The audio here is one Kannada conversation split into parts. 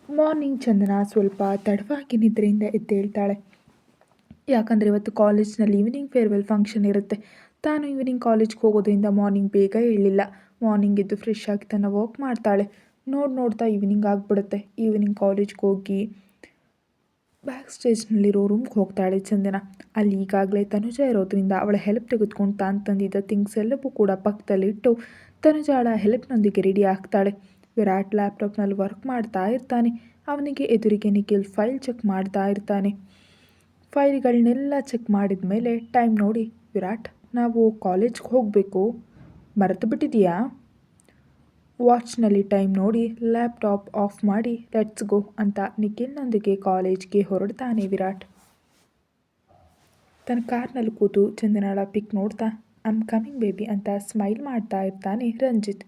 ಮಾರ್ನಿಂಗ್ ಚಂದನ ಸ್ವಲ್ಪ ತಡವಾಗಿ ನಿದ್ರೆಯಿಂದ ಎದ್ದೇಳ್ತಾಳೆ. ಯಾಕಂದರೆ ಇವತ್ತು ಕಾಲೇಜ್ನಲ್ಲಿ ಈವ್ನಿಂಗ್ ಫೇರ್ವೆಲ್ ಫಂಕ್ಷನ್ ಇರುತ್ತೆ. ತಾನು ಈವ್ನಿಂಗ್ ಕಾಲೇಜ್ಗೆ ಹೋಗೋದ್ರಿಂದ ಮಾರ್ನಿಂಗ್ ಬೇಗ ಏಳಲಿಲ್ಲ. ಮಾರ್ನಿಂಗ್ ಎದ್ದು ಫ್ರೆಶ್ ಆಗಿ ತನ್ನ ವರ್ಕ್ ಮಾಡ್ತಾಳೆ. ನೋಡ್ತಾ ಈವ್ನಿಂಗ್ ಆಗಿಬಿಡುತ್ತೆ. ಈವ್ನಿಂಗ್ ಕಾಲೇಜ್ಗೆ ಹೋಗಿ ಬ್ಯಾಕ್ ಸ್ಟೇಜ್ನಲ್ಲಿರೋ ರೂಮ್ಗೆ ಹೋಗ್ತಾಳೆ ಚಂದನ. ಅಲ್ಲಿ ಈಗಾಗಲೇ ತನುಜ ಇರೋದ್ರಿಂದ ಅವಳ ಹೆಲ್ಪ್ ತೆಗೆದುಕೊಂಡು ತಾನು ತಂದಿದ್ದ ಥಿಂಗ್ಸ್ ಎಲ್ಲವೂ ಕೂಡ ಪಕ್ಕದಲ್ಲಿಟ್ಟು ತನುಜಾಳ ಹೆಲ್ಪ್ನೊಂದಿಗೆ ರೆಡಿ ಆಗ್ತಾಳೆ. ವಿರಾಟ್ ಲ್ಯಾಪ್ಟಾಪ್ನಲ್ಲಿ ವರ್ಕ್ ಮಾಡ್ತಾ ಇರ್ತಾನೆ. ಅವನಿಗೆ ಎದುರಿಗೆ ನಿಖಿಲ್ ಫೈಲ್ ಚೆಕ್ ಮಾಡ್ತಾ ಇರ್ತಾನೆ. ಫೈಲ್ಗಳನ್ನೆಲ್ಲ ಚೆಕ್ ಮಾಡಿದ ಮೇಲೆ ಟೈಮ್ ನೋಡಿ, ವಿರಾಟ್ ನಾವು ಕಾಲೇಜ್ಗೆ ಹೋಗಬೇಕು, ಮರೆತು ಬಿಟ್ಟಿದೀಯಾ? ವಾಚ್ನಲ್ಲಿ ಟೈಮ್ ನೋಡಿ ಲ್ಯಾಪ್ಟಾಪ್ ಆಫ್ ಮಾಡಿ ಲೆಟ್ಸ್ ಗೋ ಅಂತ ನಿಖಿಲ್ನೊಂದಿಗೆ ಕಾಲೇಜ್ಗೆ ಹೊರಡ್ತಾನೆ ವಿರಾಟ್. ತನ್ನ ಕಾರ್ನಲ್ಲಿ ಕೂತು ಚಂದನಾಳ ಪಿಕ್ ನೋಡ್ತಾ ಐಮ್ ಕಮಿಂಗ್ ಬೇಬಿ ಅಂತ ಸ್ಮೈಲ್ ಮಾಡ್ತಾ ಇರ್ತಾನೆ ರಂಜಿತ್.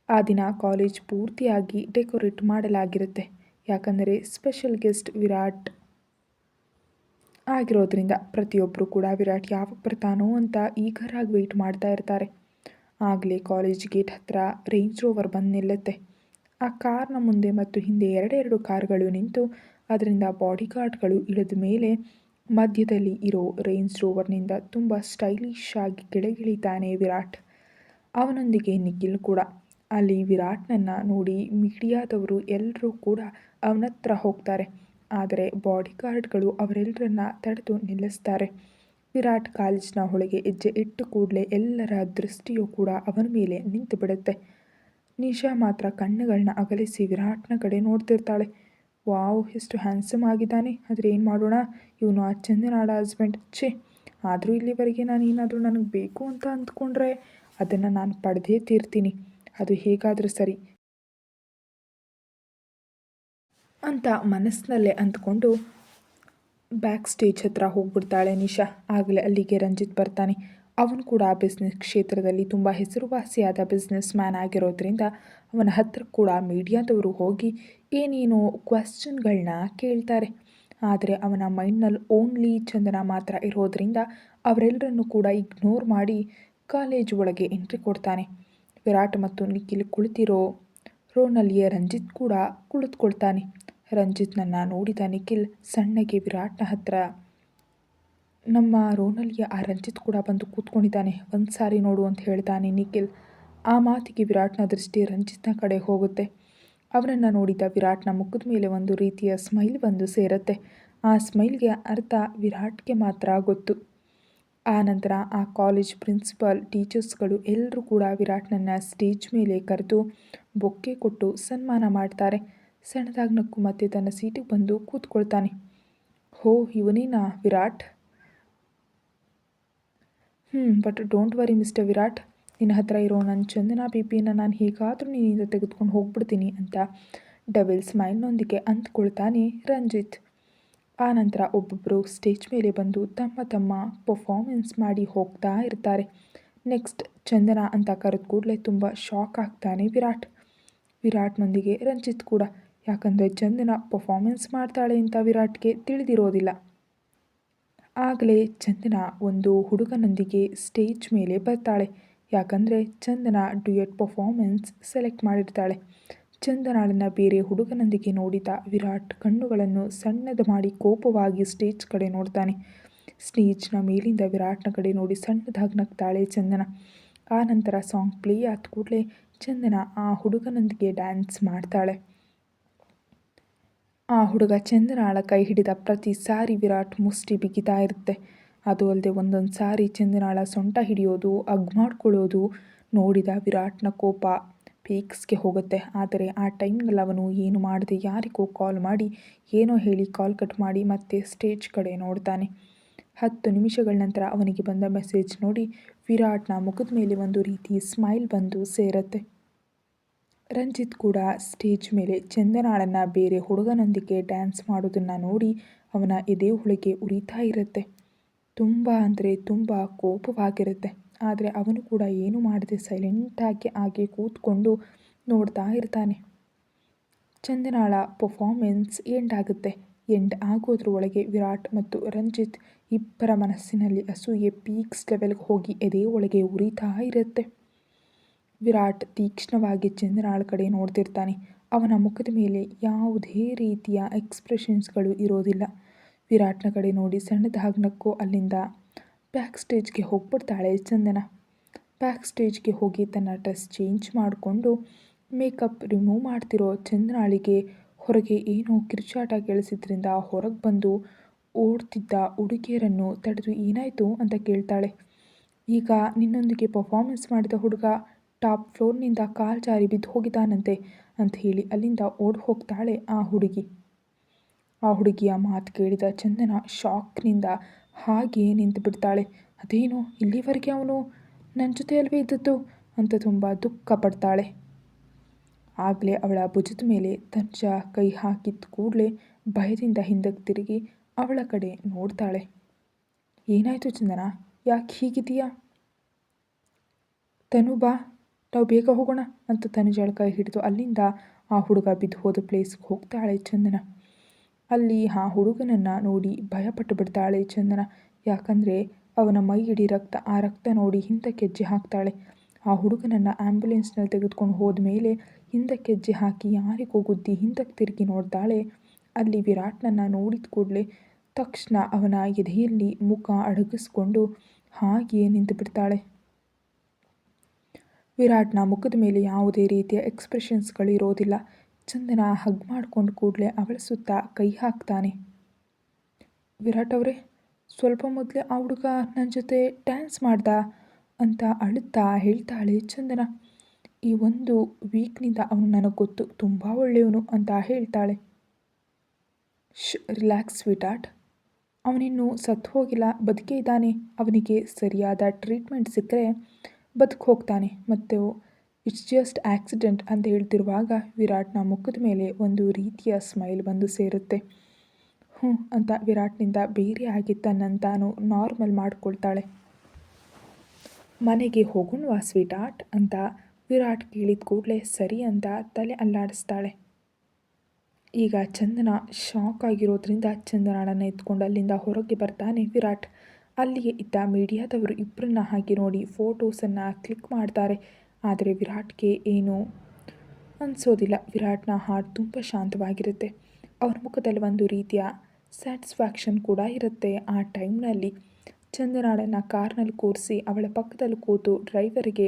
ಆ ದಿನ ಕಾಲೇಜ್ ಪೂರ್ತಿಯಾಗಿ ಡೆಕೋರೇಟ್ ಮಾಡಲಾಗಿರುತ್ತೆ. ಯಾಕಂದರೆ ಸ್ಪೆಷಲ್ ಗೆಸ್ಟ್ ವಿರಾಟ್ ಆಗಿರೋದ್ರಿಂದ ಪ್ರತಿಯೊಬ್ಬರು ಕೂಡ ವಿರಾಟ್ ಯಾವಾಗ ಬರ್ತಾನೋ ಅಂತ ಈಗರಾಗಿ ವೆಯ್ಟ್ ಮಾಡ್ತಾ ಇರ್ತಾರೆ. ಆಗಲೇ ಕಾಲೇಜ್ ಗೇಟ್ ಹತ್ರ ರೇಂಜ್ ರೋವರ್ ಬಂದು ನಿಲ್ಲುತ್ತೆ. ಆ ಕಾರ್ನ ಮುಂದೆ ಮತ್ತು ಹಿಂದೆ ಎರಡೆರಡು ಕಾರ್ಗಳು ನಿಂತು ಅದರಿಂದ ಬಾಡಿ ಗಾರ್ಡ್ಗಳು ಇಳಿದ ಮೇಲೆ ಮಧ್ಯದಲ್ಲಿ ಇರೋ ರೇಂಜ್ ರೋವರ್ನಿಂದ ತುಂಬ ಸ್ಟೈಲಿಶ್ ಆಗಿ ಕೆಳಗಿಳಿತಾನೆ ವಿರಾಟ್. ಅವನೊಂದಿಗೆ ನಿಖಿಲ್ ಕೂಡ. ಅಲ್ಲಿ ವಿರಾಟ್ನನ್ನು ನೋಡಿ ಮೀಡಿಯಾದವರು ಎಲ್ಲರೂ ಕೂಡ ಅವನತ್ರ ಹೋಗ್ತಾರೆ. ಆದರೆ ಬಾಡಿ ಗಾರ್ಡ್ಗಳು ಅವರೆಲ್ಲರನ್ನ ತಡೆದು ನಿಲ್ಲಿಸ್ತಾರೆ. ವಿರಾಟ್ ಕಾಲೇಜಿನ ಒಳಗೆ ಹೆಜ್ಜೆ ಇಟ್ಟು ಕೂಡಲೇ ಎಲ್ಲರ ದೃಷ್ಟಿಯೂ ಕೂಡ ಅವನ ಮೇಲೆ ನಿಂತು ಬಿಡುತ್ತೆ. ನಿಶಾ ಮಾತ್ರ ಕಣ್ಣುಗಳನ್ನ ಅಗಲಿಸಿ ವಿರಾಟ್ನ ಕಡೆ ನೋಡ್ತಿರ್ತಾಳೆ. ವಾವ್, ಎಷ್ಟು ಹ್ಯಾಂಡ್ಸಮ್ ಆಗಿದ್ದಾನೆ. ಆದರೆ ಏನು ಮಾಡೋಣ, ಇವನು ಆ ಚಂದನಾಳ ಹಸ್ಬೆಂಡ್. ಛೇ, ಆದರೂ ಇಲ್ಲಿವರೆಗೆ ನಾನು ಏನಾದರೂ ನನಗೆ ಬೇಕು ಅಂತ ಅಂದ್ಕೊಂಡ್ರೆ ಅದನ್ನು ನಾನು ಪಡೆದೇ ತೀರ್ತೀನಿ. ಅದು ಹೇಗಾದರೂ ಸರಿ ಅಂತ ಮನಸ್ಸಿನಲ್ಲೇ ಅಂದ್ಕೊಂಡು ಬ್ಯಾಕ್ ಸ್ಟೇಜ್ ಹತ್ರ ಹೋಗ್ಬಿಡ್ತಾಳೆ ನಿಶಾ. ಆಗಲೇ ಅಲ್ಲಿಗೆ ರಂಜಿತ್ ಬರ್ತಾನೆ. ಅವನು ಕೂಡ ಬಿಸ್ನೆಸ್ ಕ್ಷೇತ್ರದಲ್ಲಿ ತುಂಬ ಹೆಸರುವಾಸಿಯಾದ ಬಿಸ್ನೆಸ್ ಮ್ಯಾನ್ ಆಗಿರೋದ್ರಿಂದ ಅವನ ಹತ್ರ ಕೂಡ ಮೀಡಿಯಾದವರು ಹೋಗಿ ಏನೇನೋ ಕ್ವೆಶ್ಚನ್ಗಳನ್ನ ಕೇಳ್ತಾರೆ. ಆದರೆ ಅವನ ಮೈಂಡ್ನಲ್ಲಿ ಓನ್ಲಿ ಚಂದನ ಮಾತ್ರ ಇರೋದ್ರಿಂದ ಅವರೆಲ್ಲರನ್ನು ಕೂಡ ಇಗ್ನೋರ್ ಮಾಡಿ ಕಾಲೇಜ್ ಒಳಗೆ ಎಂಟ್ರಿ ಕೊಡ್ತಾನೆ. ವಿರಾಟ್ ಮತ್ತು ನಿಖಿಲ್ ಕುಳಿತಿರೋ ರೋನಲ್ಲಿಯೇ ರಂಜಿತ್ ಕೂಡ ಕುಳಿತುಕೊಳ್ತಾನೆ. ರಂಜಿತ್ನನ್ನು ನೋಡಿದ ನಿಖಿಲ್ ಸಣ್ಣಗೆ ವಿರಾಟ್ನ ಹತ್ರ, ನಮ್ಮ ರೋನಲ್ಲಿಯ ಆ ರಂಜಿತ್ ಕೂಡ ಬಂದು ಕೂತ್ಕೊಂಡಿದ್ದಾನೆ, ಒಂದು ಸಾರಿ ನೋಡು ಅಂತ ಹೇಳ್ತಾನೆ ನಿಖಿಲ್. ಆ ಮಾತಿಗೆ ವಿರಾಟ್ನ ದೃಷ್ಟಿ ರಂಜಿತ್ನ ಕಡೆ ಹೋಗುತ್ತೆ. ಅವನನ್ನು ನೋಡಿದ ವಿರಾಟ್ನ ಮುಖದ ಮೇಲೆ ಒಂದು ರೀತಿಯ ಸ್ಮೈಲ್ ಬಂದು ಸೇರುತ್ತೆ. ಆ ಸ್ಮೈಲ್ಗೆ ಅರ್ಥ ವಿರಾಟ್ಗೆ ಮಾತ್ರ ಗೊತ್ತು. ಆ ನಂತರ ಆ ಕಾಲೇಜ್ ಪ್ರಿನ್ಸಿಪಾಲ್, ಟೀಚರ್ಸ್ಗಳು ಎಲ್ಲರೂ ಕೂಡ ವಿರಾಟ್ನನ್ನು ಸ್ಟೇಜ್ ಮೇಲೆ ಕರೆದು ಬೊಕ್ಕೆ ಕೊಟ್ಟು ಸನ್ಮಾನ ಮಾಡ್ತಾರೆ. ಸಣ್ಣದಾಗಿ ನಕ್ಕು ಮತ್ತೆ ತನ್ನ ಸೀಟಿಗೆ ಬಂದು ಕೂತ್ಕೊಳ್ತಾನೆ. ಹೋ, ಇವನೇನಾ Virat? But don't worry mister Virat, ನಿನ್ನ ಹತ್ರ ಇರೋ ನನ್ನ ಚಂದನಾ ಬಿಪಿಯನ್ನು ನಾನು ಹೇಗಾದರೂ ನಿನ್ನಿಂದ ತೆಗೆದುಕೊಂಡು ಹೋಗ್ಬಿಡ್ತೀನಿ ಅಂತ ಡಬಲ್ ಸ್ಮೈಲ್ನೊಂದಿಗೆ ಅಂದ್ಕೊಳ್ತಾನೆ ರಂಜಿತ್. ಆ ನಂತರ ಒಬ್ಬೊಬ್ಬರು ಸ್ಟೇಜ್ ಮೇಲೆ ಬಂದು ತಮ್ಮ ತಮ್ಮ ಪರ್ಫಾರ್ಮೆನ್ಸ್ ಮಾಡಿ ಹೋಗ್ತಾ ಇರ್ತಾರೆ. ನೆಕ್ಸ್ಟ್ ಚಂದನಾ ಅಂತ ಕರೆದ ಕೂಡಲೇ ತುಂಬ ಶಾಕ್ ಆಗ್ತಾನೆ ವಿರಾಟ್ನೊಂದಿಗೆ ರಂಜಿತ್ ಕೂಡ. ಯಾಕಂದರೆ ಚಂದನಾ ಪರ್ಫಾರ್ಮೆನ್ಸ್ ಮಾಡ್ತಾಳೆ ಅಂತ ವಿರಾಟ್ಗೆ ತಿಳಿದಿರೋದಿಲ್ಲ. ಆಗಲೇ ಚಂದನಾ ಒಂದು ಹುಡುಗನೊಂದಿಗೆ ಸ್ಟೇಜ್ ಮೇಲೆ ಬರ್ತಾಳೆ. ಯಾಕಂದರೆ ಚಂದನಾ ಡ್ಯುಯೆಟ್ ಪರ್ಫಾರ್ಮೆನ್ಸ್ ಸೆಲೆಕ್ಟ್ ಮಾಡಿರ್ತಾಳೆ. ಚಂದನಾಳನ್ನು ಬೇರೆ ಹುಡುಗನೊಂದಿಗೆ ನೋಡಿದ ವಿರಾಟ್ ಕಣ್ಣುಗಳನ್ನು ಸಣ್ಣದು ಮಾಡಿ ಕೋಪವಾಗಿ ಸ್ಟೇಜ್ ಕಡೆ ನೋಡ್ತಾನೆ. ಸ್ಟೇಜ್ನ ಮೇಲಿಂದ ವಿರಾಟ್ನ ಕಡೆ ನೋಡಿ ಸಣ್ಣದಾಗಿ ನಗ್ತಾಳೆ ಚಂದನಾ. ಆ ನಂತರ ಸಾಂಗ್ ಪ್ಲೇ ಆದ ಕೂಡಲೇ ಚಂದನಾ ಆ ಹುಡುಗನೊಂದಿಗೆ ಡ್ಯಾನ್ಸ್ ಮಾಡ್ತಾಳೆ. ಆ ಹುಡುಗ ಚಂದನಾಳ ಕೈ ಹಿಡಿದ ಪ್ರತಿ ಸಾರಿ ವಿರಾಟ್ ಮುಷ್ಟಿ ಬಿಗಿತಾ ಇರುತ್ತೆ. ಅದು ಅಲ್ಲದೆ ಒಂದೊಂದು ಸಾರಿ ಚಂದನಾಳ ಸೊಂಟ ಹಿಡಿಯೋದು, ಅಗ್ ಮಾಡ್ಕೊಳ್ಳೋದು ನೋಡಿದ ವಿರಾಟ್ನ ಕೋಪ ಪೀಕ್ಸ್ಗೆ ಹೋಗುತ್ತೆ. ಆದರೆ ಆ ಟೈಮ್ನಲ್ಲಿ ಅವನು ಏನು ಮಾಡದೆ ಯಾರಿಗೋ ಕಾಲ್ ಮಾಡಿ ಏನೋ ಹೇಳಿ ಕಾಲ್ ಕಟ್ ಮಾಡಿ ಮತ್ತೆ ಸ್ಟೇಜ್ ಕಡೆ ನೋಡ್ತಾನೆ. 10 ನಿಮಿಷಗಳ ನಂತರ ಅವನಿಗೆ ಬಂದ ಮೆಸೇಜ್ ನೋಡಿ ವಿರಾಟ್ನ ಮುಖದ ಮೇಲೆ ಒಂದು ರೀತಿ ಸ್ಮೈಲ್ ಬಂದು ಸೇರುತ್ತೆ. ರಂಜಿತ್ ಕೂಡ ಸ್ಟೇಜ್ ಮೇಲೆ ಚಂದನಾಳನ್ನು ಬೇರೆ ಹುಡುಗನೊಂದಿಗೆ ಡ್ಯಾನ್ಸ್ ಮಾಡೋದನ್ನು ನೋಡಿ ಅವನ ಎದೆ ಒಳಗೆ ಉರಿತಾ ಇರುತ್ತೆ. ತುಂಬ ಅಂದರೆ ತುಂಬ ಕೋಪವಾಗಿರುತ್ತೆ. ಆದರೆ ಅವನು ಕೂಡ ಏನು ಮಾಡದೆ ಸೈಲೆಂಟಾಗಿ ಹಾಗೆ ಕೂತ್ಕೊಂಡು ನೋಡ್ತಾ ಇರ್ತಾನೆ. ಚಂದನಾಳ ಪರ್ಫಾರ್ಮೆನ್ಸ್ ಎಂಡ್ ಆಗುತ್ತೆ. ಎಂಡ್ ಆಗೋದ್ರ ಒಳಗೆ ವಿರಾಟ್ ಮತ್ತು ರಂಜಿತ್ ಇಬ್ಬರ ಮನಸ್ಸಿನಲ್ಲಿ ಅಸೂಯೆ ಪೀಕ್ಸ್ ಲೆವೆಲ್ಗೆ ಹೋಗಿ ಎದೆ ಒಳಗೆ ಉರಿತಾ ಇರುತ್ತೆ. ವಿರಾಟ್ ತೀಕ್ಷ್ಣವಾಗಿ ಚಂದನಾಳ ಕಡೆ ನೋಡ್ತಿರ್ತಾನೆ. ಅವನ ಮುಖದ ಮೇಲೆ ಯಾವುದೇ ರೀತಿಯ ಎಕ್ಸ್ಪ್ರೆಷನ್ಸ್ಗಳು ಇರೋದಿಲ್ಲ. ವಿರಾಟ್ನ ಕಡೆ ನೋಡಿ ಸಣ್ಣದಾಗಿ ನಕ್ಕು ಅಲ್ಲಿಂದ ಬ್ಯಾಕ್ ಸ್ಟೇಜ್ಗೆ ಹೋಗ್ಬಿಡ್ತಾಳೆ ಚಂದನ. ಬ್ಯಾಕ್ ಸ್ಟೇಜ್ಗೆ ಹೋಗಿ ತನ್ನ ಡ್ರೆಸ್ ಚೇಂಜ್ ಮಾಡಿಕೊಂಡು ಮೇಕಪ್ ರಿಮೂವ್ ಮಾಡ್ತಿರೋ ಚಂದನಾಳಿಗೆ ಹೊರಗೆ ಏನೋ ಕಿರುಚಾಟ ಕೇಳಿಸಿದ್ರಿಂದ ಹೊರಗೆ ಬಂದು ಓಡ್ತಿದ್ದ ಹುಡುಗಿಯರನ್ನು ತಡೆದು ಏನಾಯಿತು ಅಂತ ಕೇಳ್ತಾಳೆ. ಈಗ ನಿನ್ನೊಂದಿಗೆ ಪರ್ಫಾರ್ಮೆನ್ಸ್ ಮಾಡಿದ ಹುಡುಗ ಟಾಪ್ ಫ್ಲೋರ್ನಿಂದ ಕಾಲು ಜಾರಿ ಬಿದ್ದು ಹೋಗಿದ್ದಾನಂತೆ ಅಂತ ಹೇಳಿ ಅಲ್ಲಿಂದ ಓಡಿ ಹೋಗ್ತಾಳೆ ಆ ಹುಡುಗಿ. ಆ ಹುಡುಗಿಯ ಮಾತು ಕೇಳಿದ ಚಂದನ ಶಾಕ್ನಿಂದ ಹಾಗೆಯೇ ನಿಂತು ಬಿಡ್ತಾಳೆ. ಅದೇನೋ ಇಲ್ಲಿವರೆಗೆ ಅವನು ನನ್ನ ಜೊತೆ ಅಲ್ವೇ ಇದ್ದದ್ದು ಅಂತ ತುಂಬ ದುಃಖ ಪಡ್ತಾಳೆ. ಆಗಲೇ ಅವಳ ಭುಜದ ಮೇಲೆ ತನುಜ ಕೈ ಹಾಕಿದ ಕೂಡಲೇ ಭಯದಿಂದ ಹಿಂದಕ್ಕೆ ತಿರುಗಿ ಅವಳ ಕಡೆ ನೋಡ್ತಾಳೆ. ಏನಾಯಿತು ಚಂದನ, ಯಾಕೆ ಹೀಗಿದೆಯಾ? ತನು ಬಾ, ನಾವು ಬೇಗ ಹೋಗೋಣ ಅಂತ ತನುಜಳ ಕೈ ಹಿಡಿದು ಅಲ್ಲಿಂದ ಆ ಹುಡುಗ ಬಿದ್ದು ಹೋದ ಪ್ಲೇಸ್ಗೆ ಹೋಗ್ತಾಳೆ ಚಂದನ. ಅಲ್ಲಿ ಆ ಹುಡುಗನನ್ನು ನೋಡಿ ಭಯಪಟ್ಟು ಬಿಡ್ತಾಳೆ ಚಂದನ. ಯಾಕಂದರೆ ಅವನ ಮೈ ಇಡೀ ರಕ್ತ. ಆ ರಕ್ತ ನೋಡಿ ಹಿಂದಕ್ಕೆ ಹೆಜ್ಜೆ ಹಾಕ್ತಾಳೆ. ಆ ಹುಡುಗನನ್ನು ಆ್ಯಂಬುಲೆನ್ಸ್ನಲ್ಲಿ ತೆಗೆದುಕೊಂಡು ಹೋದ ಮೇಲೆ ಹಿಂದಕ್ಕೆ ಹೆಜ್ಜೆ ಹಾಕಿ ಯಾರಿಗೋ ಗುದ್ದಿ ಹಿಂದಕ್ಕೆ ತಿರುಗಿ ನೋಡ್ತಾಳೆ. ಅಲ್ಲಿ ವಿರಾಟ್ನನ್ನು ನೋಡಿದ ಕೂಡಲೇ ತಕ್ಷಣ ಅವನ ಎದೆಯಲ್ಲಿ ಮುಖ ಅಡಗಿಸ್ಕೊಂಡು ಹಾಗೆಯೇ ನಿಂತು ಬಿಡ್ತಾಳೆ. ವಿರಾಟ್ನ ಮುಖದ ಮೇಲೆ ಯಾವುದೇ ರೀತಿಯ ಎಕ್ಸ್ಪ್ರೆಷನ್ಸ್ಗಳು ಇರೋದಿಲ್ಲ. ಚಂದನ ಹಗ್ ಮಾಡ್ಕೊಂಡು ಕೂಡಲೇ ಅವಳ ಸುತ್ತ ಕೈ ಹಾಕ್ತಾನೆ. ವಿರಾಟ್ ಅವರೇ, ಸ್ವಲ್ಪ ಮೊದಲೇ ಆ ಹುಡುಗ ನನ್ನ ಜೊತೆ ಡ್ಯಾನ್ಸ್ ಮಾಡ್ದ ಅಂತ ಅಳುತ್ತಾ ಹೇಳ್ತಾಳೆ ಚಂದನ. ಈ 1 ವೀಕ್ನಿಂದ ಅವನು ನನಗೆ ಗೊತ್ತು, ತುಂಬ ಒಳ್ಳೆಯವನು ಅಂತ ಹೇಳ್ತಾಳೆ. ರಿಲ್ಯಾಕ್ಸ್ ಸ್ವೀಟಾರ್ಟ್, ಅವನಿನ್ನೂ ಸತ್ತು ಹೋಗಿಲ್ಲ, ಬದುಕೇ ಇದ್ದಾನೆ. ಅವನಿಗೆ ಸರಿಯಾದ ಟ್ರೀಟ್ಮೆಂಟ್ ಸಿಕ್ಕರೆ ಬದುಕು ಹೋಗ್ತಾನೆ. ಮತ್ತು ಇಟ್ಸ್ ಜಸ್ಟ್ ಆಕ್ಸಿಡೆಂಟ್ ಅಂತ ಹೇಳ್ತಿರುವಾಗ ವಿರಾಟ್ನ ಮುಖದ ಮೇಲೆ ಒಂದು ರೀತಿಯ ಸ್ಮೈಲ್ ಬಂದು ಸೇರುತ್ತೆ. ಅಂತ ವಿರಾಟ್ನಿಂದ ಬೇರೆ ಆಗಿ ತನ್ನನ್ನು ತಾನು ನಾರ್ಮಲ್ ಮಾಡ್ಕೊಳ್ತಾಳೆ. ಮನೆಗೆ ಹೋಗೋಣವಾ ಸ್ವೀಟಾರ್ಟ್ ಅಂತ ವಿರಾಟ್ ಕೇಳಿದ ಕೂಡಲೇ ಸರಿ ಅಂತ ತಲೆ ಅಲ್ಲಾಡಿಸ್ತಾಳೆ. ಈಗ ಚಂದನ ಶಾಕ್ ಆಗಿರೋದ್ರಿಂದ ಚಂದನಾಳನ್ನು ಎತ್ಕೊಂಡು ಅಲ್ಲಿಂದ ಹೊರಗೆ ಬರ್ತಾನೆ ವಿರಾಟ್. ಅಲ್ಲಿಯೇ ಇದ್ದ ಮೀಡಿಯಾದವರು ಇಬ್ಬರನ್ನ ಹಾಗೆ ನೋಡಿ ಫೋಟೋಸನ್ನು ಕ್ಲಿಕ್ ಮಾಡ್ತಾರೆ. ಆದರೆ ವಿರಾಟ್ಗೆ ಏನೂ ಅನಿಸೋದಿಲ್ಲ. ವಿರಾಟ್ನ ಹಾರ್ಟ್ ತುಂಬ ಶಾಂತವಾಗಿರುತ್ತೆ. ಅವನ ಮುಖದಲ್ಲಿ ಒಂದು ರೀತಿಯ ಸ್ಯಾಟಿಸ್ಫ್ಯಾಕ್ಷನ್ ಕೂಡ ಇರುತ್ತೆ. ಆ ಟೈಮ್ನಲ್ಲಿ ಚಂದನಾಳನ್ನು ಕಾರ್ನಲ್ಲಿ ಕೂರಿಸಿ ಅವಳ ಪಕ್ಕದಲ್ಲಿ ಕೂತು ಡ್ರೈವರಿಗೆ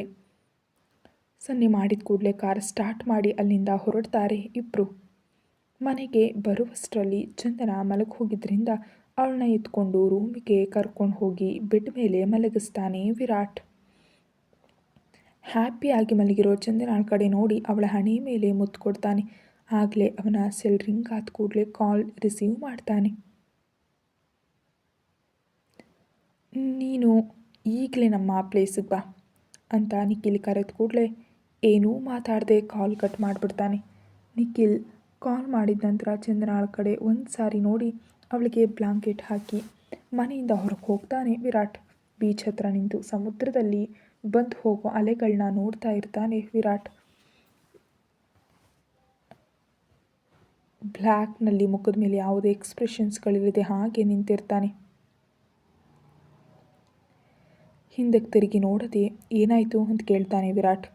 ಸನ್ನೆ ಮಾಡಿದ ಕೂಡಲೇ ಕಾರ್ ಸ್ಟಾರ್ಟ್ ಮಾಡಿ ಅಲ್ಲಿಂದ ಹೊರಡ್ತಾರೆ ಇಬ್ಬರು. ಮನೆಗೆ ಬರುವಷ್ಟರಲ್ಲಿ ಚಂದನ ಮಲಗಿ ಹೋಗಿದ್ದರಿಂದ ಅವಳನ್ನ ಎತ್ಕೊಂಡು ರೂಮಿಗೆ ಕರ್ಕೊಂಡು ಹೋಗಿ ಬೆಡ್ ಮೇಲೆ ಮಲಗಿಸ್ತಾನೆ ವಿರಾಟ್. ಹ್ಯಾಪಿಯಾಗಿ ಮಲಗಿರೋ ಚಂದನಾಳ ಕಡೆ ನೋಡಿ ಅವಳ ಹಣೆ ಮೇಲೆ ಮುತ್ತು ಕೊಡ್ತಾನೆ. ಆಗಲೇ ಅವನ ಸೆಲ್ ರಿಂಗ್ ಆದ ಕೂಡಲೇ ಕಾಲ್ ರಿಸೀವ್ ಮಾಡ್ತಾನೆ. ನೀನು ಈಗಲೇ ನಮ್ಮ ಪ್ಲೇಸಿಗೆ ಬಾ ಅಂತ ನಿಖಿಲ್ ಕರೆದ ಕೂಡಲೇ ಏನೂ ಮಾತಾಡದೆ ಕಾಲ್ ಕಟ್ ಮಾಡಿಬಿಡ್ತಾನೆ. ನಿಖಿಲ್ ಕಾಲ್ ಮಾಡಿದ ನಂತರ ಚಂದನಾಳ ಕಡೆ ಒಂದು ಸಾರಿ ನೋಡಿ ಅವಳಿಗೆ ಬ್ಲಾಂಕೆಟ್ ಹಾಕಿ ಮನೆಯಿಂದ ಹೊರಗೆ ಹೋಗ್ತಾನೆ ವಿರಾಟ್. ಬೀಚ್ ಹತ್ರ ನಿಂತು ಸಮುದ್ರದಲ್ಲಿ ಬಂದು ಹೋಗೋ ಅಲೆಗಳನ್ನ ನೋಡ್ತಾ ಇರ್ತಾನೆ ವಿರಾಟ್. ಬ್ಲ್ಯಾಕ್ನಲ್ಲಿ ಮುಖದ ಮೇಲೆ ಯಾವುದೇ ಎಕ್ಸ್ಪ್ರೆಷನ್ಸ್ಗಳಿಲ್ಲದೆ ಹಾಗೆ ನಿಂತಿರ್ತಾನೆ. ಹಿಂದಕ್ಕೆ ತಿರುಗಿ ನೋಡದೆ ಏನಾಯಿತು ಅಂತ ಕೇಳ್ತಾನೆ ವಿರಾಟ್.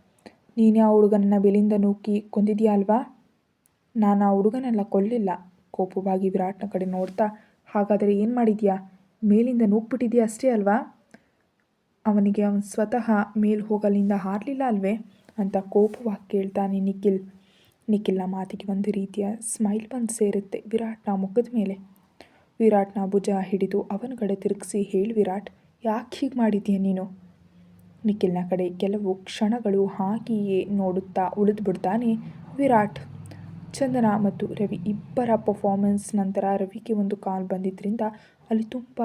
ನೀನೇ ಆ ಹುಡುಗನನ್ನು ಬೆಲಿಂದ ನೂಕಿ ಕೊಂದಿದೆಯಾ ಅಲ್ವಾ? ನಾನು ಆ ಹುಡುಗನೆಲ್ಲ ಕೊಲ್ಲಿಲ್ಲ. ಕೋಪವಾಗಿ ವಿರಾಟ್ನ ಕಡೆ ನೋಡ್ತಾ, ಹಾಗಾದರೆ ಏನು ಮಾಡಿದ್ಯಾ? ಮೇಲಿಂದ ನೂಕ್ಬಿಟ್ಟಿದ್ಯಾ ಅಷ್ಟೇ ಅಲ್ವಾ? ಅವನಿಗೆ ಅವನು ಸ್ವತಃ ಮೇಲೆ ಹೋಗಲಿಂದ ಹಾರಲಿಲ್ಲ ಅಲ್ವೇ ಅಂತ ಕೋಪವಾಗಿ ಕೇಳ್ತಾನೆ ನಿಖಿಲ್. ನಿಖಿಲ್ನ ಮಾತಿಗೆ ಒಂದು ರೀತಿಯ ಸ್ಮೈಲ್ ಬಂದು ಸೇರುತ್ತೆ ವಿರಾಟ್ನ ಮುಖದ ಮೇಲೆ. ವಿರಾಟ್ನ ಭುಜ ಹಿಡಿದು ಅವನ ಕಡೆ ತಿರುಗಿಸಿ ಹೇಳಿ ವಿರಾಟ್, ಯಾಕೆ ಹೀಗೆ ಮಾಡಿದ್ದೀಯ ನೀನು? ನಿಖಿಲ್ನ ಕಡೆ ಕೆಲವು ಕ್ಷಣಗಳು ಹಾಗೆಯೇ ನೋಡುತ್ತಾ ಉಳಿದು ಬಿಡ್ತಾನೆ ವಿರಾಟ್. ಚಂದನ ಮತ್ತು ರವಿ ಇಬ್ಬರ ಪರ್ಫಾರ್ಮೆನ್ಸ್ ನಂತರ ರವಿಗೆ ಒಂದು ಕಾಲ್ ಬಂದಿದ್ದರಿಂದ ಅಲ್ಲಿ ತುಂಬ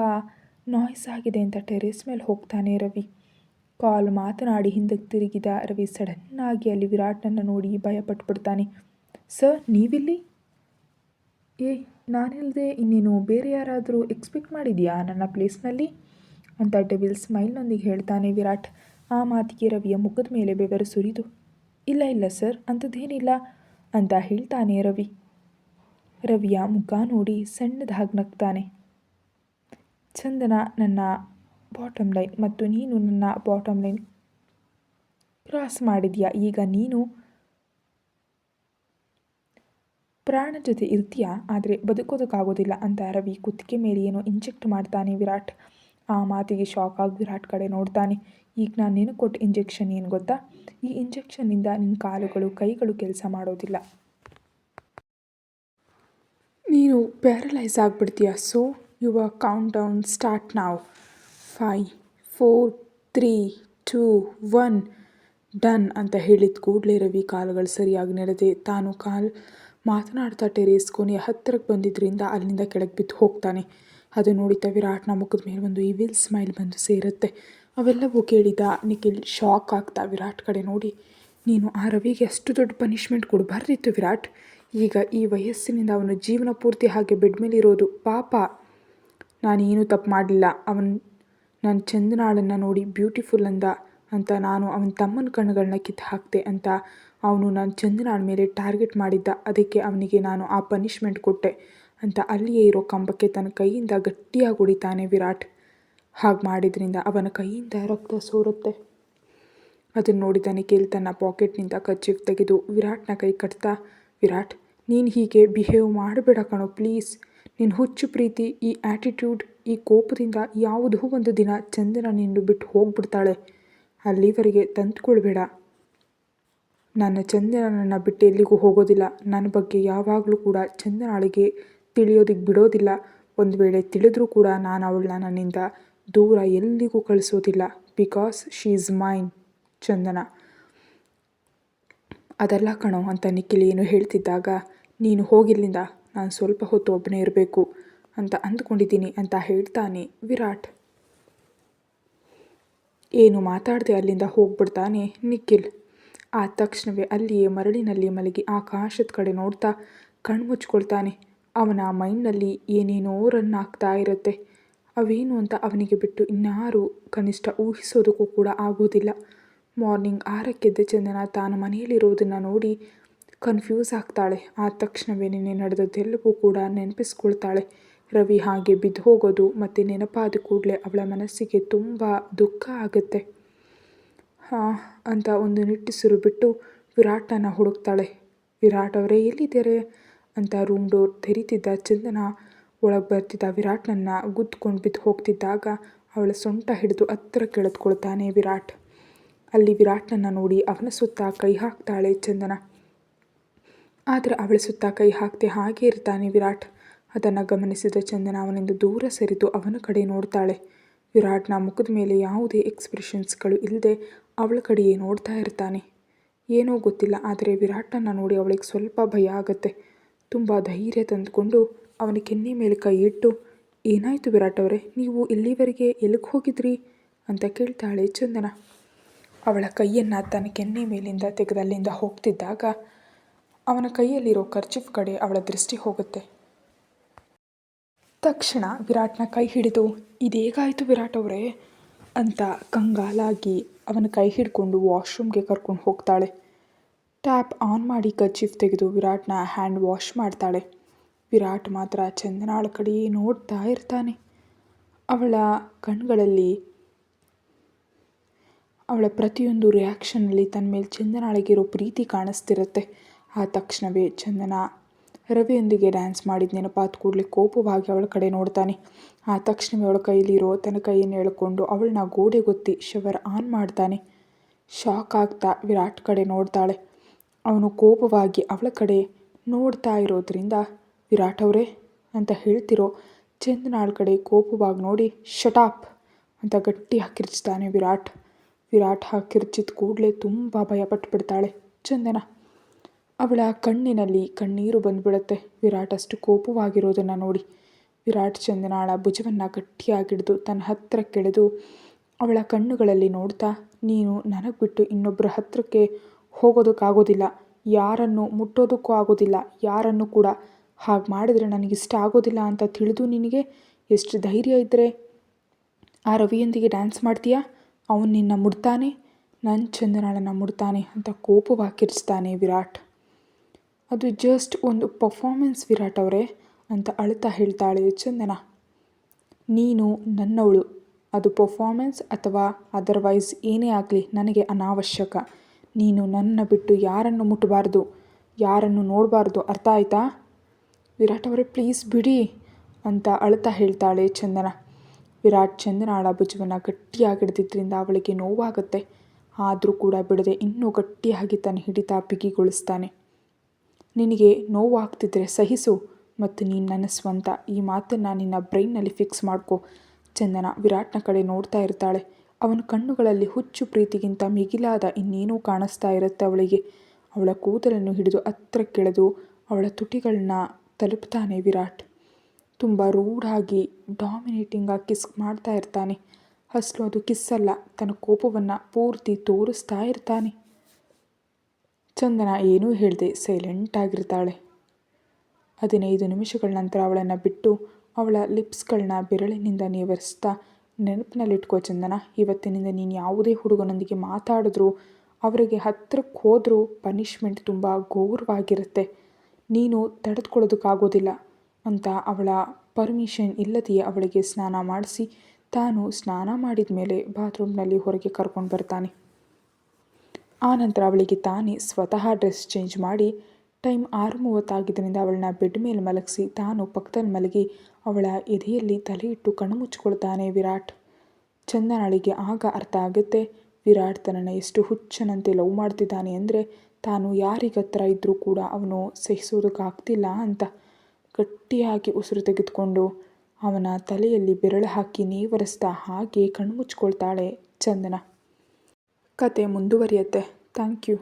ನಾಯ್ಸ್ ಆಗಿದೆ ಅಂತ ಟೆರೇಸ್ ಮೇಲೆ ಹೋಗ್ತಾನೆ ರವಿ. ಕಾಲ್ ಮಾತನಾಡಿ ಹಿಂದಕ್ಕೆ ತಿರುಗಿದ ರವಿ ಸಡನ್ನಾಗಿ ಅಲ್ಲಿ ವಿರಾಟ್ನನ್ನು ನೋಡಿ ಭಯಪಟ್ಟುಬಿಡ್ತಾನೆ. ಸರ್, ನೀವಿಲ್ಲಿ? ನಾನಿಲ್ಲದೆ ಇನ್ನೇನು ಬೇರೆ ಯಾರಾದರೂ ಎಕ್ಸ್ಪೆಕ್ಟ್ ಮಾಡಿದೆಯಾ ನನ್ನ ಪ್ಲೇಸ್ನಲ್ಲಿ ಅಂತ ಡೆವಿಲ್ ಸ್ಮೈಲ್ನೊಂದಿಗೆ ಹೇಳ್ತಾನೆ ವಿರಾಟ್. ಆ ಮಾತಿಗೆ ರವಿಯ ಮುಖದ ಮೇಲೆ ಬೆವರು ಸುರಿದು, ಇಲ್ಲ ಸರ್, ಅಂಥದ್ದೇನಿಲ್ಲ ಅಂತ ಹೇಳ್ತಾನೆ ರವಿ. ರವಿಯ ಮುಖ ನೋಡಿ ಸಣ್ಣದಾಗಿ ನಗ್ತಾನೆ. ಚಂದನ ನನ್ನ ಬಾಟಮ್ ಲೈನ್ ಮತ್ತು ನೀನು ನನ್ನ ಬಾಟಮ್ ಲೈನ್ ಕ್ರಾಸ್ ಮಾಡಿದ್ಯಾ. ಈಗ ನೀನು ಪ್ರಾಣ ಜೊತೆ ಇರ್ತೀಯಾ, ಆದರೆ ಬದುಕೋದಕ್ಕಾಗೋದಿಲ್ಲ ಅಂತ ರವಿ ಕುತ್ತಿಗೆ ಮೇಲೆ ಏನೋ ಇಂಜೆಕ್ಟ್ ಮಾಡ್ತಾನೆ ವಿರಾಟ್. ಆ ಮಾತಿಗೆ ಶಾಕ್ ಆಗಿ ವಿರಾಟ್ ಕಡೆ ನೋಡ್ತಾನೆ. ಈಗ ನಾನು ನಿನಗೆ ಕೊಟ್ಟ ಇಂಜೆಕ್ಷನ್ ಏನು ಗೊತ್ತಾ? ಈ ಇಂಜೆಕ್ಷನ್ನಿಂದ ನಿನ್ನ ಕಾಲುಗಳು ಕೈಗಳು ಕೆಲಸ ಮಾಡೋದಿಲ್ಲ, ನೀನು ಪ್ಯಾರಲೈಸ್ ಆಗಿಬಿಡ್ತೀಯ. So your countdown start ನಾವು. 5 4 3 2 1 ಡನ್ ಅಂತ ಹೇಳಿದ ಕೂಡಲೇ ರವಿ ಕಾಲುಗಳು ಸರಿಯಾಗಿ ನಡೆದೆ ತಾನು ಮಾತನಾಡ್ತಾ ಟೆರೇಸ್ ಕೊನೆಯ ಹತ್ತಿರಕ್ಕೆ ಬಂದಿದ್ದರಿಂದ ಅಲ್ಲಿಂದ ಕೆಳಗೆ ಬಿದ್ದು ಹೋಗ್ತಾನೆ. ಅದು ನೋಡಿದ ವಿರಾಟ್ನ ಮುಖದ ಮೇಲೆ ಒಂದು ಇವಿಲ್ ಸ್ಮೈಲ್ ಬಂದು ಸೇರುತ್ತೆ. ಅವೆಲ್ಲವೂ ಕೇಳಿದ ನಿಖಿಲ್ ಶಾಕ್ ಆಗ್ತಾ ವಿರಾಟ್ ಕಡೆ ನೋಡಿ, ನೀನು ಆ ರವಿಗೆ ಅಷ್ಟು ದೊಡ್ಡ ಪನಿಷ್ಮೆಂಟ್ ಕೊಡಬಾರ್ದಿತ್ತು ವಿರಾಟ್. ಈಗ ಈ ವಯಸ್ಸಿನಿಂದ ಅವನು ಜೀವನ ಪೂರ್ತಿ ಹಾಗೆ ಬೆಡ್ ಮೇಲೆ ಇರೋದು ಪಾಪ. ನಾನೇನು ತಪ್ಪು ಮಾಡಲಿಲ್ಲ. ಅವನು ನನ್ನ ಚಂದನಾಳನ್ನು ನೋಡಿ ಬ್ಯೂಟಿಫುಲ್ ಅಂತ ನಾನು ಅವನ ತಮ್ಮನ ಕಣ್ಣುಗಳನ್ನ ಕಿತ್ತು ಹಾಕ್ತೆ ಅಂತ ಅವನು ನನ್ನ ಚಂದನಾಳ ಮೇಲೆ ಟಾರ್ಗೆಟ್ ಮಾಡಿದ್ದ. ಅದಕ್ಕೆ ಅವನಿಗೆ ನಾನು ಆ ಪನಿಷ್ಮೆಂಟ್ ಕೊಟ್ಟೆ ಅಂತ ಅಲ್ಲಿಯೇ ಇರೋ ಕಂಬಕ್ಕೆ ತನ್ನ ಕೈಯಿಂದ ಗಟ್ಟಿಯಾಗಿ ಹೊಡಿತಾನೆ ವಿರಾಟ್. ಹಾಗೆ ಮಾಡಿದ್ರಿಂದ ಅವನ ಕೈಯಿಂದ ರಕ್ತ ಸೋರುತ್ತೆ. ಅದನ್ನು ನೋಡಿದ ನಿಖಿಲ್ ತನ್ನ ಪಾಕೆಟ್ನಿಂದ ಕರ್ಚೀಫ್ ತೆಗೆದು ವಿರಾಟ್ನ ಕೈ ಕಟ್ತಾ, ವಿರಾಟ್ ನೀನು ಹೀಗೆ ಬಿಹೇವ್ ಮಾಡಬೇಡ ಕಣೋ ಪ್ಲೀಸ್. ನಿನ್ನ ಹುಚ್ಚು ಪ್ರೀತಿ, ಈ ಆ್ಯಟಿಟ್ಯೂಡ್, ಈ ಕೋಪದಿಂದ ಯಾವುದೋ ಒಂದು ದಿನ ಚಂದನ ನಿನ್ನು ಬಿಟ್ಟು ಹೋಗ್ಬಿಡ್ತಾಳೆ. ಅಲ್ಲಿವರೆಗೆ ತಂದುಕೊಳ್ಬೇಡ. ನನ್ನ ಚಂದನನ್ನ ಬಿಟ್ಟು ಎಲ್ಲಿಗೂ ಹೋಗೋದಿಲ್ಲ. ನನ್ನ ಬಗ್ಗೆ ಯಾವಾಗಲೂ ಕೂಡ ಚಂದನಾಳಿಗೆ ತಿಳಿಯೋದಕ್ಕೆ ಬಿಡೋದಿಲ್ಲ. ಒಂದು ವೇಳೆ ತಿಳಿದ್ರೂ ಕೂಡ ನಾನು ಅವಳನ್ನ ನನ್ನಿಂದ ದೂರ ಎಲ್ಲಿಗೂ ಕಳಿಸೋದಿಲ್ಲ. ಬಿಕಾಸ್ ಶೀ ಈಸ್ ಮೈನ್ ಚಂದನ. ಅದೆಲ್ಲ ಕಣೋ ಅಂತ ನಿಖಿಲ್ ಏನು ಹೇಳ್ತಿದ್ದಾಗ, ನೀನು ಹೋಗಿಲ್ಲಿಂದ, ನಾನು ಸ್ವಲ್ಪ ಹೊತ್ತು ಒಬ್ಬನೇ ಇರಬೇಕು ಅಂತ ಅಂದ್ಕೊಂಡಿದ್ದೀನಿ ಅಂತ ಹೇಳ್ತಾನೆ ವಿರಾಟ್. ಏನು ಮಾತಾಡದೆ ಅಲ್ಲಿಂದ ಹೋಗ್ಬಿಡ್ತಾನೆ ನಿಖಿಲ್. ಆ ತಕ್ಷಣವೇ ಅಲ್ಲಿಯೇ ಮರಳಿನಲ್ಲಿ ಮಲಗಿ ಆಕಾಶದ ಕಡೆ ನೋಡ್ತಾ ಕಣ್ಮುಚ್ಕೊಳ್ತಾನೆ. ಅವನ ಮೈಂಡ್ನಲ್ಲಿ ಏನೇನೋ ರನ್ ಆಗ್ತಾ ಇರುತ್ತೆ. ಅವೇನು ಅಂತ ಅವನಿಗೆ ಬಿಟ್ಟು ಇನ್ಯಾರು ಕನಿಷ್ಠ ಊಹಿಸೋದಕ್ಕೂ ಕೂಡ ಆಗೋದಿಲ್ಲ. ಮಾರ್ನಿಂಗ್ 6ಕ್ಕೆ ಚಂದನ ತಾನು ಮನೆಯಲ್ಲಿರೋದನ್ನು ನೋಡಿ ಕನ್ಫ್ಯೂಸ್ ಆಗ್ತಾಳೆ. ಆ ತಕ್ಷಣವೇ ನಿನ್ನೆ ನಡೆದದ್ದೆಲ್ಲವೂ ಕೂಡ ನೆನಪಿಸ್ಕೊಳ್ತಾಳೆ. ರವಿ ಹಾಗೆ ಬಿದ್ದು ಹೋಗೋದು ಮತ್ತು ನೆನಪಾದ ಕೂಡಲೇ ಅವಳ ಮನಸ್ಸಿಗೆ ತುಂಬ ದುಃಖ ಆಗುತ್ತೆ. ಅಂತ ಒಂದು ನಿಟ್ಟುಸಿರು ಬಿಟ್ಟು ವಿರಾಟನ್ನು ಹುಡುಕ್ತಾಳೆ. ವಿರಾಟ್ ಅವರೇ ಎಲ್ಲಿದ್ದಾರೆ ಅಂತ ರೂಮ್ ಡೋರ್ ತೆರೀತಿದ್ದ ಚಂದನ ಒಳಗೆ ಬರ್ತಿದ್ದ ವಿರಾಟ್ನನ್ನು ಗುದ್ದುಕೊಂಡು ಬಿದ್ದು ಹೋಗ್ತಿದ್ದಾಗ ಅವಳ ಸೊಂಟ ಹಿಡಿದು ಹತ್ತಿರ ಕೆಳೆದುಕೊಳ್ತಾನೆ ವಿರಾಟ್. ಅಲ್ಲಿ ವಿರಾಟ್ನನ್ನು ನೋಡಿ ಅವನ ಸುತ್ತ ಕೈ ಹಾಕ್ತಾಳೆ ಚಂದನ. ಆದರೆ ಅವಳ ಸುತ್ತ ಕೈ ಹಾಕದೆ ಹಾಗೆ ಇರ್ತಾನೆ ವಿರಾಟ್. ಅದನ್ನು ಗಮನಿಸಿದ ಚಂದನ ಅವನಿಂದ ದೂರ ಸರಿದು ಅವನ ಕಡೆ ನೋಡ್ತಾಳೆ. ವಿರಾಟ್ನ ಮುಖದ ಮೇಲೆ ಯಾವುದೇ ಎಕ್ಸ್ಪ್ರೆಷನ್ಸ್ಗಳು ಇಲ್ಲದೆ ಅವಳ ಕಡೆಯೇ ನೋಡ್ತಾ ಇರ್ತಾನೆ. ಏನೋ ಗೊತ್ತಿಲ್ಲ, ಆದರೆ ವಿರಾಟನ್ನು ನೋಡಿ ಅವಳಿಗೆ ಸ್ವಲ್ಪ ಭಯ ಆಗುತ್ತೆ. ತುಂಬ ಧೈರ್ಯ ತಂದುಕೊಂಡು ಅವನ ಕೆನ್ನೆ ಮೇಲೆ ಕೈ ಇಟ್ಟು, ಏನಾಯಿತು ವಿರಾಟ್ ಅವರೇ, ನೀವು ಇಲ್ಲಿವರೆಗೆ ಎಲ್ಲಿಗೆ ಹೋಗಿದ್ರಿ ಅಂತ ಕೇಳ್ತಾಳೆ ಚಂದನ. ಅವಳ ಕೈಯನ್ನು ತನ್ನ ಕೆನ್ನೆ ಮೇಲಿಂದ ತೆಗೆದು ಅಲ್ಲಿಂದ ಹೋಗ್ತಿದ್ದಾಗ ಅವನ ಕೈಯಲ್ಲಿರೋ ಕರ್ಚೀಫ್ ಕಡೆ ಅವಳ ದೃಷ್ಟಿ ಹೋಗುತ್ತೆ. ತಕ್ಷಣ ವಿರಾಟ್ನ ಕೈ ಹಿಡಿದು, ಇದೇಗಾಯಿತು ವಿರಾಟ್ ಅವರೇ ಅಂತ ಕಂಗಾಲಾಗಿ ಅವನ ಕೈ ಹಿಡ್ಕೊಂಡು ವಾಶ್ರೂಮ್ಗೆ ಕರ್ಕೊಂಡು ಹೋಗ್ತಾಳೆ. ಟ್ಯಾಪ್ ಆನ್ ಮಾಡಿ ಕರ್ಚೀಫ್ ತೆಗೆದು ವಿರಾಟ್ನ ಹ್ಯಾಂಡ್ ವಾಶ್ ಮಾಡ್ತಾಳೆ. ವಿರಾಟ್ ಮಾತ್ರ ಚಂದನಾಳ ಕಡೆಯೇ ನೋಡ್ತಾ ಇರ್ತಾನೆ. ಅವಳ ಕಣ್ಗಳಲ್ಲಿ ಅವಳ ಪ್ರತಿಯೊಂದು ರಿಯಾಕ್ಷನ್ನಲ್ಲಿ ತನ್ನ ಮೇಲೆ ಚಂದನಾಳಿಗಿರೋ ಪ್ರೀತಿ ಕಾಣಿಸ್ತಿರುತ್ತೆ. ಆ ತಕ್ಷಣವೇ ಚಂದನ ರವಿಯೊಂದಿಗೆ ಡ್ಯಾನ್ಸ್ ಮಾಡಿದ ನೆನಪಾದ ಕೂಡಲೇ ಕೋಪವಾಗಿ ಅವಳ ಕಡೆ ನೋಡ್ತಾನೆ. ಆ ತಕ್ಷಣವೇ ಅವಳ ಕೈಲಿರೋ ತನ್ನ ಕೈಯನ್ನು ಎಳ್ಕೊಂಡು ಅವಳನ್ನ ಗೋಡೆಗೊತ್ತಿ ಶವರ್ ಆನ್ ಮಾಡ್ತಾನೆ. ಶಾಕ್ ಆಗ್ತಾ ವಿರಾಟ್ ಕಡೆ ನೋಡ್ತಾಳೆ. ಅವನು ಕೋಪವಾಗಿ ಅವಳ ಕಡೆ ನೋಡ್ತಾ ಇರೋದ್ರಿಂದ, ವಿರಾಟ್ ಅವರೇ ಅಂತ ಹೇಳ್ತಿರೋ ಚಂದನಾಳ ಕಡೆ ಕೋಪವಾಗಿ ನೋಡಿ, ಶಟಾಪ್ ಅಂತ ಗಟ್ಟಿಯಾಗಿ ಕಿರ್ಚ್ತಾನೆ ವಿರಾಟ್. ವಿರಾಟ್ ಹಾಗೆ ಕಿರ್ಚಿದ ಕೂಡಲೇ ತುಂಬ ಭಯಪಟ್ಟುಬಿಡ್ತಾಳೆ ಚಂದನ. ಅವಳ ಕಣ್ಣಿನಲ್ಲಿ ಕಣ್ಣೀರು ಬಂದುಬಿಡುತ್ತೆ ವಿರಾಟ್ ಅಷ್ಟು ಕೋಪವಾಗಿರೋದನ್ನು ನೋಡಿ. ವಿರಾಟ್ ಚಂದನಾಳ ಭುಜವನ್ನು ಗಟ್ಟಿಯಾಗಿಡಿದು ತನ್ನ ಹತ್ತಿರ ಕೆಳೆದು ಅವಳ ಕಣ್ಣುಗಳಲ್ಲಿ ನೋಡ್ತಾ, ನೀನು ನನಗೆ ಬಿಟ್ಟು ಇನ್ನೊಬ್ಬರ ಹತ್ತಿರಕ್ಕೆ ಹೋಗೋದಕ್ಕಾಗೋದಿಲ್ಲ, ಯಾರನ್ನು ಮುಟ್ಟೋದಕ್ಕೂ ಆಗೋದಿಲ್ಲ, ಯಾರನ್ನು ಕೂಡ ಹಾಗೆ ಮಾಡಿದರೆ ನನಗಿಷ್ಟ ಆಗೋದಿಲ್ಲ ಅಂತ ತಿಳಿದು ನಿನಗೆ ಎಷ್ಟು ಧೈರ್ಯ ಇದ್ದರೆ ಆ ರವಿಯೊಂದಿಗೆ ಡ್ಯಾನ್ಸ್ ಮಾಡ್ತೀಯಾ? ಅವನು ನಿನ್ನ ಮುಡ್ತಾನೆ, ನನ್ನ ಚಂದನಾಳನ್ನು ಮುಡ್ತಾನೆ ಅಂತ ಕೋಪವಾಗಿ ಕಿರ್ಚ್ತಾನೆ ವಿರಾಟ್. ಅದು ಜಸ್ಟ್ ಒಂದು ಪರ್ಫಾರ್ಮೆನ್ಸ್ ವಿರಾಟ್ ಅವರೇ ಅಂತ ಅಳ್ತಾ ಹೇಳ್ತಾಳೆ ಚಂದನ. ನೀನು ನನ್ನವಳು, ಅದು ಪರ್ಫಾರ್ಮೆನ್ಸ್ ಅಥವಾ ಅದರ್ವೈಸ್ ಏನೇ ಆಗಲಿ ನನಗೆ ಅನಾವಶ್ಯಕ. ನೀನು ನನ್ನ ಬಿಟ್ಟು ಯಾರನ್ನು ಮುಟ್ಟಬಾರ್ದು, ಯಾರನ್ನು ನೋಡಬಾರ್ದು, ಅರ್ಥ ಆಯ್ತಾ? ವಿರಾಟ್ ಅವರೇ ಪ್ಲೀಸ್ ಬಿಡಿ ಅಂತ ಅಳ್ತಾ ಹೇಳ್ತಾಳೆ ಚಂದನ. ವಿರಾಟ್ ಚಂದನಾಳ ಭುಜವನ್ನು ಗಟ್ಟಿಯಾಗಿ ಹಿಡಿದಿದ್ದರಿಂದ ಅವಳಿಗೆ ನೋವಾಗುತ್ತೆ. ಆದರೂ ಕೂಡ ಬಿಡದೆ ಇನ್ನೂ ಗಟ್ಟಿಯಾಗಿ ತನ್ನ ಹಿಡಿತ ಬಿಗಿಗೊಳಿಸ್ತಾನೆ. ನಿನಗೆ ನೋವು ಆಗ್ತಿದ್ರೆ ಸಹಿಸು ಮತ್ತು ನೀನು ನನ್ನ ಸ್ವಂತ, ಈ ಮಾತನ್ನು ನಿನ್ನ ಬ್ರೈನ್ನಲ್ಲಿ ಫಿಕ್ಸ್ ಮಾಡ್ಕೊ. ಚಂದನ ವಿರಾಟ್ನ ಕಡೆ ನೋಡ್ತಾ ಇರ್ತಾಳೆ. ಅವನ ಕಣ್ಣುಗಳಲ್ಲಿ ಹುಚ್ಚು ಪ್ರೀತಿಗಿಂತ ಮಿಗಿಲಾದ ಇನ್ನೇನೋ ಕಾಣಿಸ್ತಾ ಇರುತ್ತೆ ಅವಳಿಗೆ. ಅವಳ ಕೂದಲನ್ನು ಹಿಡಿದು ಹತ್ತಿರಕ್ಕೆಳೆದು ಅವಳ ತುಟಿಗಳನ್ನ ತಲುಪ್ತಾನೆ ವಿರಾಟ್. ತುಂಬ ರೂಢಾಗಿ ಡಾಮಿನೇಟಿಂಗ್ ಆಗಿ ಕಿಸ್ ಮಾಡ್ತಾ ಇರ್ತಾನೆ. ಅಸಲು ಅದು ಕಿಸ್ಸಲ್ಲ, ತನ್ನ ಕೋಪವನ್ನು ಪೂರ್ತಿ ತೋರಿಸ್ತಾ ಇರ್ತಾನೆ. ಚಂದನ ಏನೂ ಹೇಳದೆ ಸೈಲೆಂಟಾಗಿರ್ತಾಳೆ. 15 ನಿಮಿಷಗಳ ನಂತರ ಅವಳನ್ನು ಬಿಟ್ಟು ಅವಳ ಲಿಪ್ಸ್ಗಳನ್ನ ಬೆರಳಿನಿಂದ ನೇವರಿಸ್ತಾ, ನೆನಪಿನಲ್ಲಿಟ್ಕೋ ಚಂದನ, ಇವತ್ತಿನಿಂದ ನೀನು ಯಾವುದೇ ಹುಡುಗನೊಂದಿಗೆ ಮಾತಾಡಿದ್ರೂ ಅವರಿಗೆ ಹತ್ತಿರಕ್ಕೆ ಹೋದರೂ ಪನಿಷ್ಮೆಂಟ್ ತುಂಬ ಘೋರವಾಗಿರುತ್ತೆ. ನೀನು ತಡೆದುಕೊಳ್ಳೋದಕ್ಕಾಗೋದಿಲ್ಲ ಅಂತ ಅವಳ ಪರ್ಮಿಷನ್ ಇಲ್ಲದೆಯೇ ಅವಳಿಗೆ ಸ್ನಾನ ಮಾಡಿಸಿ ತಾನು ಸ್ನಾನ ಮಾಡಿದ ಮೇಲೆ ಬಾತ್ರೂಮ್ನಲ್ಲಿ ಹೊರಗೆ ಕರ್ಕೊಂಡು ಬರ್ತಾನೆ. ಆನಂತರ ಅವಳಿಗೆ ತಾನೇ ಸ್ವತಃ ಡ್ರೆಸ್ ಚೇಂಜ್ ಮಾಡಿ ಟೈಮ್ 6:30 ಆಗಿದ್ದರಿಂದ ಅವಳನ್ನ ಬೆಡ್ ಮೇಲೆ ಮಲಗಿಸಿ ತಾನು ಪಕ್ಕದಲ್ಲಿ ಮಲಗಿ ಅವಳ ಎದೆಯಲ್ಲಿ ತಲೆ ಇಟ್ಟು ಕಣ್ಣು ಮುಚ್ಚಿಕೊಳ್ತಾನೆ ವಿರಾಟ್. ಚಂದನಾಳಿಗೆ ಆಗ ಅರ್ಥ ಆಗುತ್ತೆ ವಿರಾಟ್ ತನ್ನನ್ನು ಎಷ್ಟು ಹುಚ್ಚನಂತೆ ಲವ್ ಮಾಡ್ತಿದ್ದಾನೆ ಅಂದರೆ ತಾನು ಯಾರಿಗತ್ರ ಇದ್ದರೂ ಕೂಡ ಅವನು ಸಹಿಸೋದಕ್ಕಾಗ್ತಿಲ್ಲ ಅಂತ. ಗಟ್ಟಿಯಾಗಿ ಉಸಿರು ತೆಗೆದುಕೊಂಡು ಅವನ ತಲೆಯಲ್ಲಿ ಬೆರಳು ಹಾಕಿ ನೇವರಿಸ್ತಾ ಹಾಗೆ ಕಣ್ಣು ಮುಚ್ಕೊಳ್ತಾಳೆ ಚಂದನ. ಕತೆ ಮುಂದುವರಿಯುತ್ತೆ. Thank you.